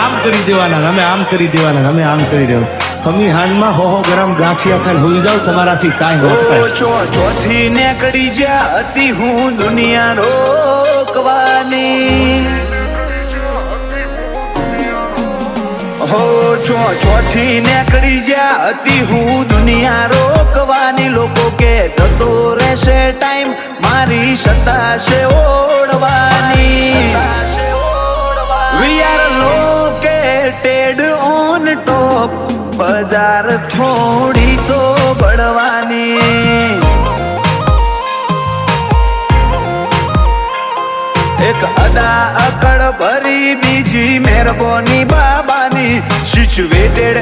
આમ કરી દેવાના, અમે આમ કરી દેવાના, અમે આમ કરી દેવાના. અમે હાનમાં 100 ગ્રામ ગાંઠિયા ખાઈને હોઈ જાવ, તમારાથી કાંઈ ન થાય. ચોથી નેકડી જ્યાં હતી હું દુનિયા રોકવાની. હો ચોથી નેકડી જ્યાં હતી હું દુનિયા રોકવાની. લોકો કે જતો રહેશે ટાઈમ, મારી સત્તા છે ઓળવાની. We are located on top, બજાર થોડી તો બળવાની. એક અદા અકડ ભરી, બીજી મહેરબાની બાબાની. સિચ્યુએટેડ